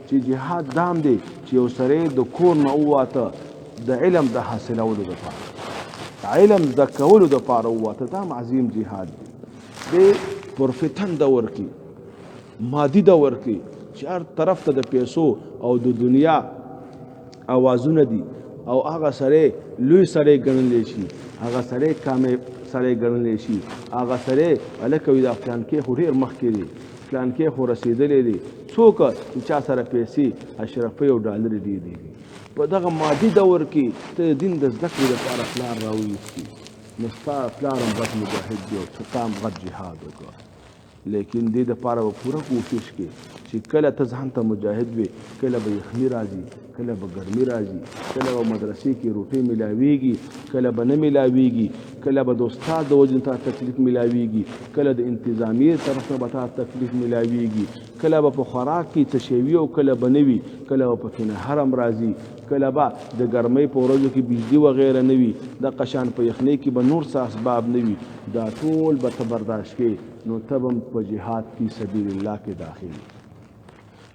چې جهاد دام دی چې یو سړی د کور نه وواته د علم د حاصلولو دپاره علم زده کولو دپاره وواته دا عظیم جهاد دی پر فتن دور کې مادي دور کې چې هر طرف ته د پیسو او د دنیا اوازونه دي او هغه سړی لوی سړی ګڼلی شي هغه سړی کامیاب سړی ګڼلی شي هغه سړی هلکه وي دا فلانکې خو ډېر مخکې دی فلانکې خو رسېدلی دی څوک چې چا سره پیسې اشرفۍ او ډالرې ډېرې دي په دغه مادي دور کې ته د دین د زده کړې لپاره پلار راویستي نو ستا پلار هم غټ مجاهد دی او تا هم غټ جهاد وکړه لیکن دې دپاره به پوره کوشش کې چې کله ته ځان ته مجاهد وي کله به یخني راځي کله به ګرمي راځي کله به مدرسې کې روټۍ میلاویږي کله به نه میلاویږي کله به د استاد د وجې ته تکلیف میلاویږي کله د انتظامیې طرف نه به تا تکلیف میلاویږي کله به په خوراک کې څه شی وي او کله به نه وي کله به پکې نه حرم راځي کله به د ګرمۍ په ورځو کې بجلي وغیره نه وي د قشان په یخنۍ کې به نور څه اسباب نه وي دا ټول به ته برداشت کې نو ته به په جهاد فی سبیل الله کې داخل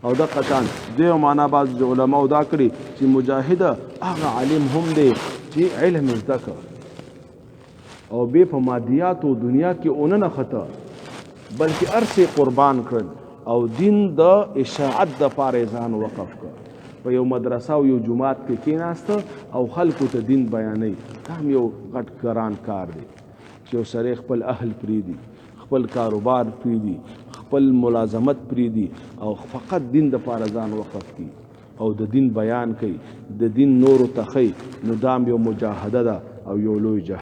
او د قشان دیو معنا بعض علماء دا کړي چې مجاهد هغه عالم هم دی چې علم زده کړ او بې په مادیات او دنیا کې اونه نه خطا بلکې ارسه قربان کړل او دین د اشاعت د پاره ځان وقف کړ په یو مدرسه او یو جماعت کې کېناسته او خلکو ته دین بیانوي دا هم یو غټ ګران کار دی چې یو سړی خپل اهل پرېږدي خپل کاروبار پرېږدي خپل ملازمت پرېږدي او فقط دین دپاره ځان وقف کړي او د دین بیان کوي د دین نورو ته ښیي نو دا هم یو مجاهده ده او یو لوی جهاد